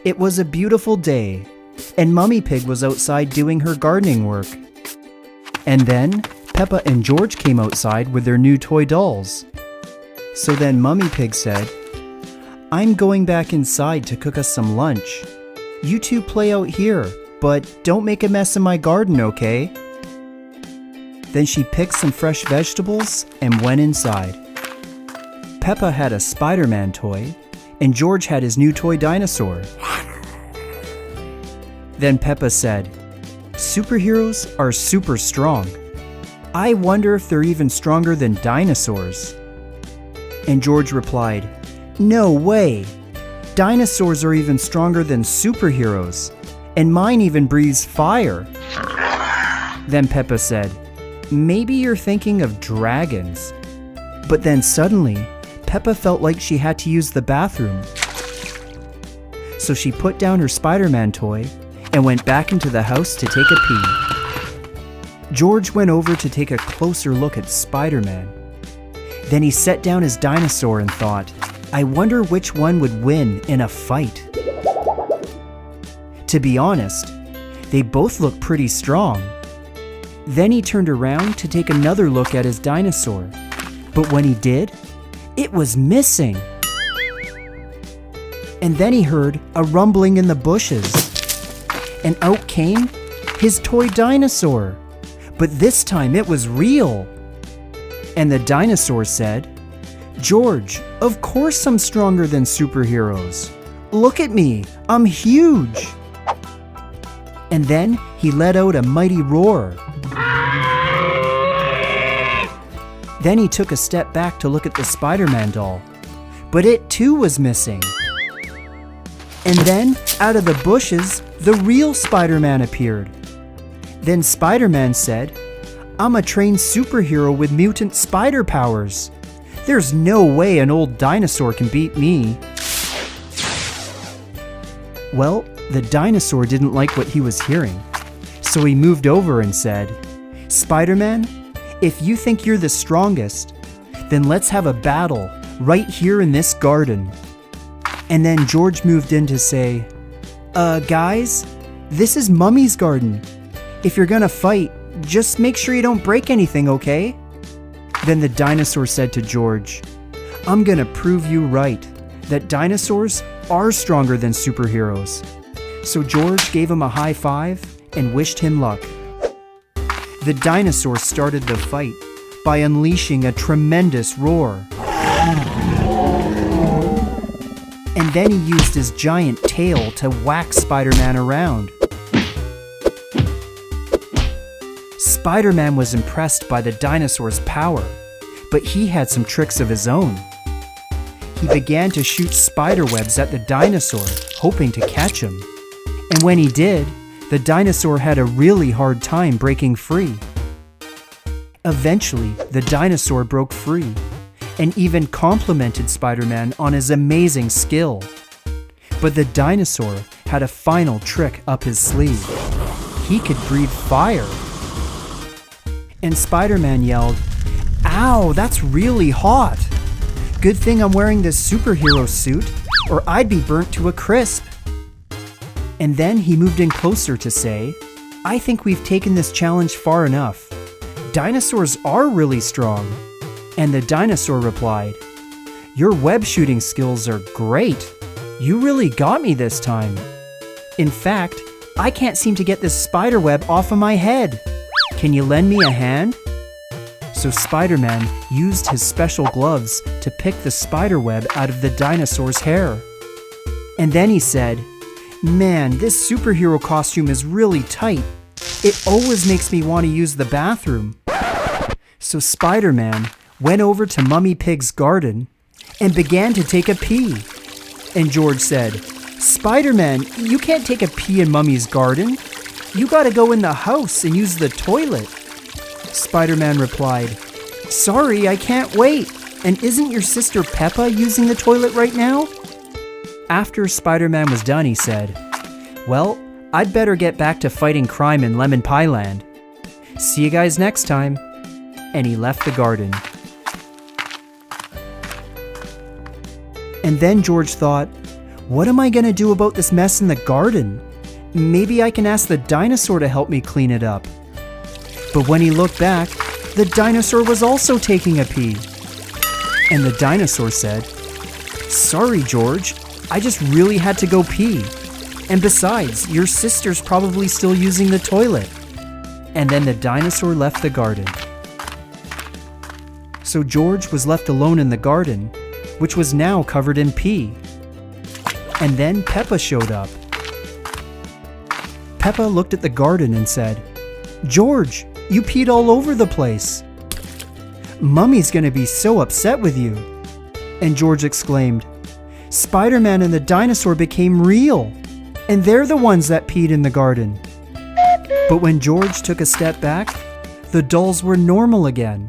It was a beautiful day, and Mummy Pig was outside doing her gardening work. And then Peppa and George came outside with their new toy dolls. So then Mummy Pig said, "I'm going back inside to cook us some lunch. You two play out here, but don't make a mess in my garden, okay?" Then she picked some fresh vegetables and went inside. Peppa had a Spider-Man toy, and George had his new toy Dinosaur. Then Peppa said, "Superheroes are super strong. I wonder if they're even stronger than dinosaurs." And George replied, "No way! Dinosaurs are even stronger than superheroes, and mine even breathes fire." Then Peppa said, "Maybe you're thinking of dragons." But then suddenly, Peppa felt like she had to use the bathroom. So she put down her Spider-Man toy and went back into the house to take a pee. George went over to take a closer look at Spider-Man. Then he set down his dinosaur and thought, "I wonder which one would win in a fight." To be honest, they both look pretty strong. Then he turned around to take another look at his dinosaur. But when he did, it was missing. And then he heard a rumbling in the bushes. And out came his toy dinosaur. But this time it was real. And the dinosaur said, "George, of course I'm stronger than superheroes. Look at me, I'm huge." And then he let out a mighty roar. Then he took a step back to look at the Spider-Man doll, but it too was missing. And then, out of the bushes, the real Spider-Man appeared. Then Spider-Man said, "I'm a trained superhero with mutant spider powers. There's no way an old dinosaur can beat me." Well, the dinosaur didn't like what he was hearing, so he moved over and said, "Spider-Man, if you think you're the strongest, then let's have a battle right here in this garden." And then George moved in to say, Guys, this is Mummy's garden. If you're gonna fight, just make sure you don't break anything, okay?" Then the dinosaur said to George, "I'm gonna prove you right, that dinosaurs are stronger than superheroes." So George gave him a high five and wished him luck. The dinosaur started the fight by unleashing a tremendous roar. And then he used his giant tail to whack Spider-Man around. Spider-Man was impressed by the dinosaur's power, but he had some tricks of his own. He began to shoot spider webs at the dinosaur, hoping to catch him. And when he did, the dinosaur had a really hard time breaking free. Eventually, the dinosaur broke free and even complimented Spider-Man on his amazing skill. But the dinosaur had a final trick up his sleeve. He could breathe fire. And Spider-Man yelled, "Ow, that's really hot. Good thing I'm wearing this superhero suit, or I'd be burnt to a crisp." And then he moved in closer to say, "I think we've taken this challenge far enough. Dinosaurs are really strong." And the dinosaur replied, "Your web shooting skills are great. You really got me this time. In fact, I can't seem to get this spider web off of my head. Can you lend me a hand?" So Spider-Man used his special gloves to pick the spider web out of the dinosaur's hair. And then he said, "Man, this superhero costume is really tight. It always makes me want to use the bathroom." So Spider-Man went over to Mummy Pig's garden and began to take a pee. And George said, "Spider-Man, you can't take a pee in Mummy's garden. You gotta go in the house and use the toilet." Spider-Man replied, "Sorry, I can't wait. And isn't your sister Peppa using the toilet right now?" After Spider-Man was done, he said, "Well, I'd better get back to fighting crime in Lemon Pie Land. See you guys next time." And he left the garden. And then George thought, What am I gonna do about this mess in the garden? Maybe I can ask the dinosaur to help me clean it up. But when he looked back, the dinosaur was also taking a pee. And the dinosaur said, "Sorry, George, I just really had to go pee. And besides, your sister's probably still using the toilet." And then the dinosaur left the garden. So George was left alone in the garden, which was now covered in pee. And then Peppa showed up. Peppa looked at the garden and said, "George, you peed all over the place. Mummy's gonna be so upset with you." And George exclaimed, "Spider-Man and the dinosaur became real, and they're the ones that peed in the garden." But when George took a step back, the dolls were normal again,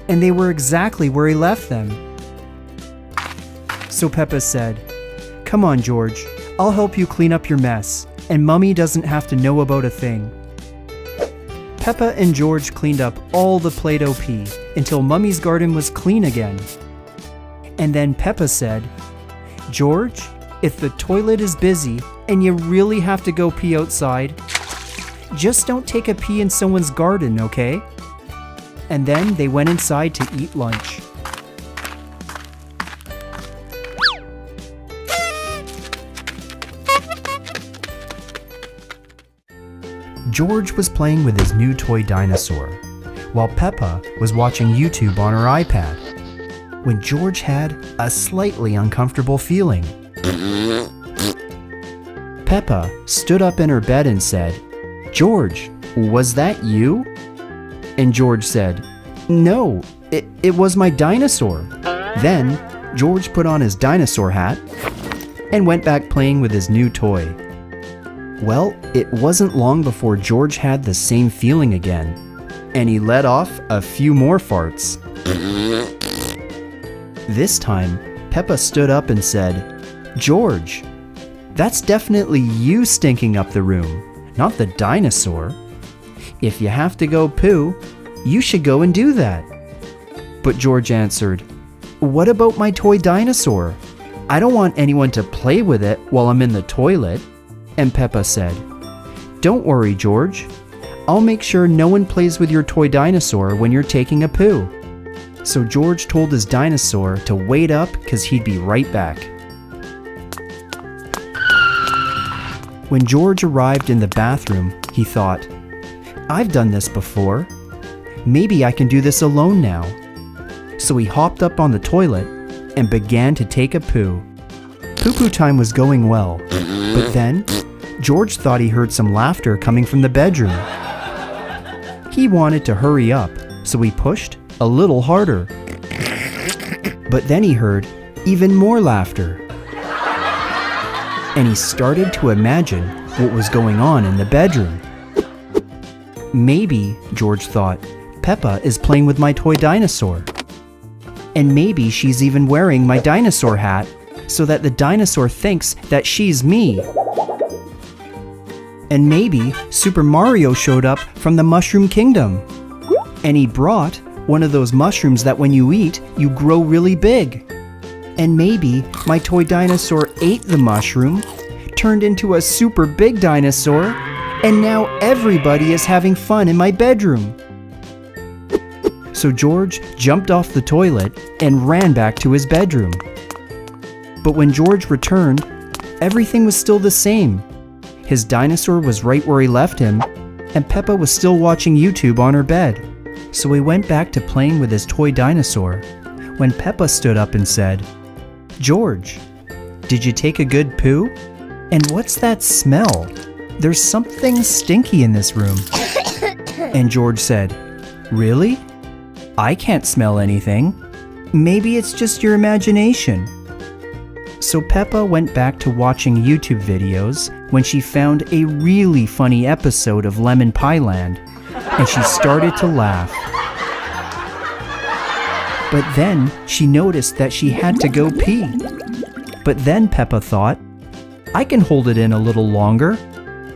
and they were exactly where he left them. So Peppa said, "Come on, George, I'll help you clean up your mess, and Mummy doesn't have to know about a thing." Peppa and George cleaned up all the Play-Doh pee until Mummy's garden was clean again. And then Peppa said, "George, if the toilet is busy and you really have to go pee outside, just don't take a pee in someone's garden, okay?" And then they went inside to eat lunch. George was playing with his new toy dinosaur, while Peppa was watching YouTube on her iPad, when George had a slightly uncomfortable feeling. Peppa stood up in her bed and said, "George, was that you?" And George said, "No, it was my dinosaur." Then George put on his dinosaur hat and went back playing with his new toy. Well, it wasn't long before George had the same feeling again, and he let off a few more farts. This time, Peppa stood up and said, "George, that's definitely you stinking up the room, not the dinosaur. If you have to go poo, you should go and do that." But George answered, "What about my toy dinosaur? I don't want anyone to play with it while I'm in the toilet." And Peppa said, "Don't worry, George. I'll make sure no one plays with your toy dinosaur when you're taking a poo." So George told his dinosaur to wait up because he'd be right back. When George arrived in the bathroom, he thought, "I've done this before. Maybe I can do this alone now." So he hopped up on the toilet and began to take a poo. Poo-poo time was going well, but then George thought he heard some laughter coming from the bedroom. He wanted to hurry up, so he pushed a little harder. But then he heard even more laughter. And he started to imagine what was going on in the bedroom. Maybe, George thought, Peppa is playing with my toy dinosaur. And maybe she's even wearing my dinosaur hat so that the dinosaur thinks that she's me. And maybe Super Mario showed up from the Mushroom Kingdom. And he brought one of those mushrooms that when you eat, you grow really big. And maybe my toy dinosaur ate the mushroom, turned into a super big dinosaur, and now everybody is having fun in my bedroom. So George jumped off the toilet and ran back to his bedroom. But when George returned, everything was still the same. His dinosaur was right where he left him, and Peppa was still watching YouTube on her bed. So he went back to playing with his toy dinosaur, when Peppa stood up and said, "George, did you take a good poo? And what's that smell? There's something stinky in this room." And George said, "Really? I can't smell anything. Maybe it's just your imagination." So Peppa went back to watching YouTube videos when she found a really funny episode of Lemon Pie Land, and she started to laugh. But then she noticed that she had to go pee. But then Peppa thought, "I can hold it in a little longer.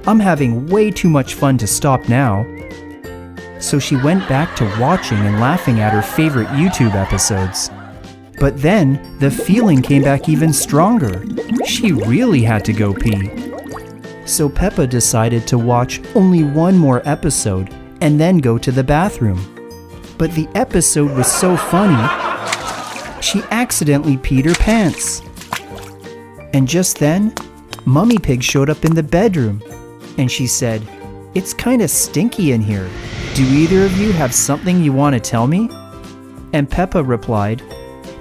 I'm having way too much fun to stop now." So she went back to watching and laughing at her favorite YouTube episodes. But then the feeling came back even stronger. She really had to go pee. So Peppa decided to watch only one more episode and then go to the bathroom. But the episode was so funny, she accidentally peed her pants. And just then, Mummy Pig showed up in the bedroom, and she said, "It's kinda stinky in here. Do either of you have something you want to tell me?" And Peppa replied,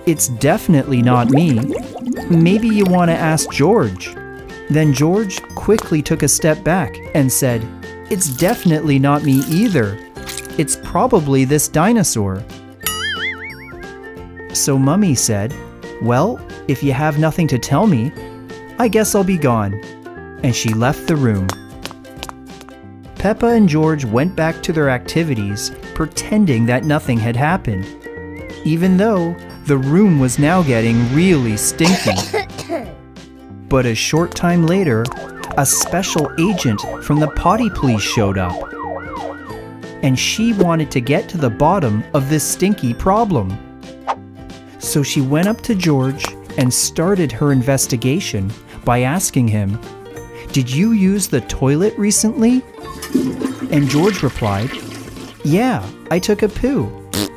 "It's definitely not me. Maybe you want to ask George." Then George quickly took a step back and said, "It's definitely not me either. It's probably this dinosaur." So Mummy said, "Well, if you have nothing to tell me, I guess I'll be gone." And she left the room. Peppa and George went back to their activities, pretending that nothing had happened, even though the room was now getting really stinky. But a short time later, a special agent from the potty police showed up, and she wanted to get to the bottom of this stinky problem. So she went up to George and started her investigation by asking him, "Did you use the toilet recently?" And George replied, "Yeah, I took a poo,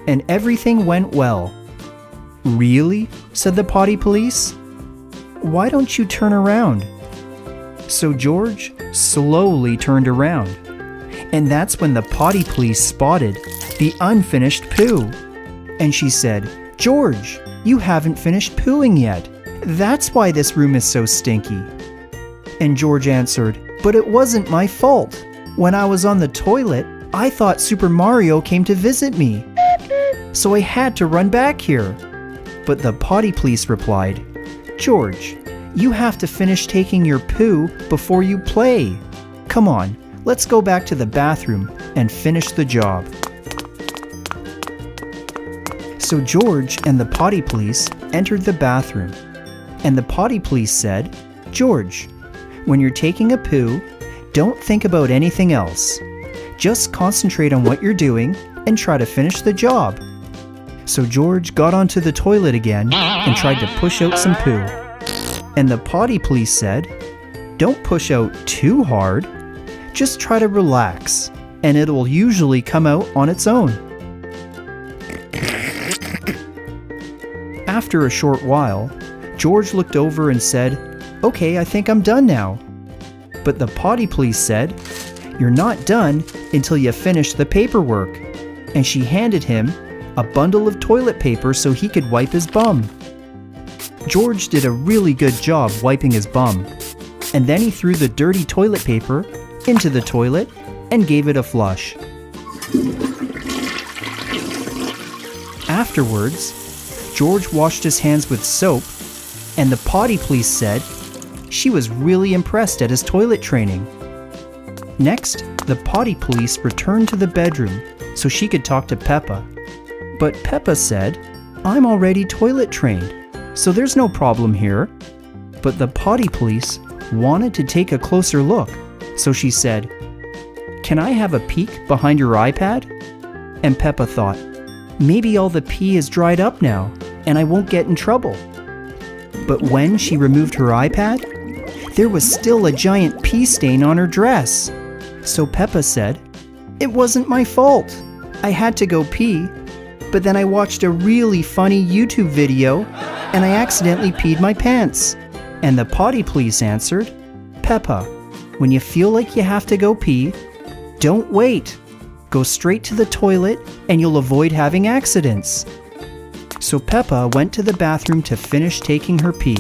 and everything went well." "Really?" said the potty police. "Why don't you turn around?" So George slowly turned around, and that's when the potty police spotted the unfinished poo. And she said, "George, you haven't finished pooing yet. That's why this room is so stinky." And George answered, "But it wasn't my fault. When I was on the toilet, I thought Super Mario came to visit me, so I had to run back here." But the potty police replied, "George, you have to finish taking your poo before you play. Come on, let's go back to the bathroom and finish the job." So George and the potty police entered the bathroom, and the potty police said, "George, when you're taking a poo, don't think about anything else. Just concentrate on what you're doing and try to finish the job." So George got onto the toilet again and tried to push out some poo. And the potty police said, "Don't push out too hard. Just try to relax, and it will usually come out on its own." After a short while, George looked over and said, "Okay, I think I'm done now." But the potty police said, "You're not done until you finish the paperwork." And she handed him a bundle of toilet paper so he could wipe his bum. George did a really good job wiping his bum, and then he threw the dirty toilet paper into the toilet and gave it a flush. Afterwards, George washed his hands with soap, and the potty police said she was really impressed at his toilet training. Next, the potty police returned to the bedroom so she could talk to Peppa. But Peppa said, "I'm already toilet trained, so there's no problem here." But the potty police wanted to take a closer look, so she said, "Can I have a peek behind your iPad?" And Peppa thought, maybe all the pee is dried up now, and I won't get in trouble. But when she removed her iPad, there was still a giant pee stain on her dress. So Peppa said, "It wasn't my fault. I had to go pee, but then I watched a really funny YouTube video, and I accidentally peed my pants." And the potty police answered, "Peppa, when you feel like you have to go pee, don't wait. Go straight to the toilet and you'll avoid having accidents." So Peppa went to the bathroom to finish taking her pee.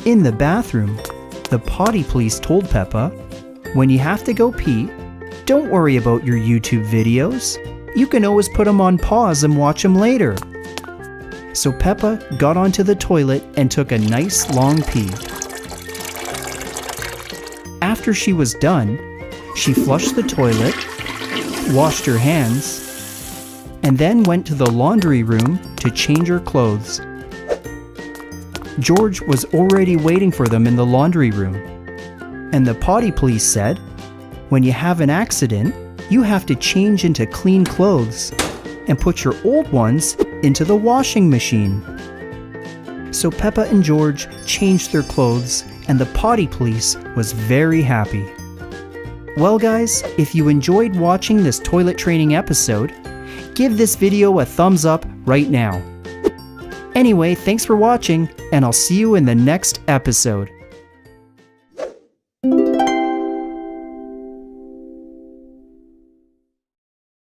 In the bathroom, the potty police told Peppa, "When you have to go pee, don't worry about your YouTube videos. You can always put them on pause and watch them later." So Peppa got onto the toilet and took a nice long pee. After she was done, she flushed the toilet, washed her hands, and then went to the laundry room to change her clothes. George was already waiting for them in the laundry room, and the potty police said, "When you have an accident, you have to change into clean clothes and put your old ones into the washing machine. So Peppa and George changed their clothes, and the potty police was very happy. Well guys, if you enjoyed watching this toilet training episode, give this video a thumbs up right now. Anyway, thanks for watching, and I'll see you in the next episode.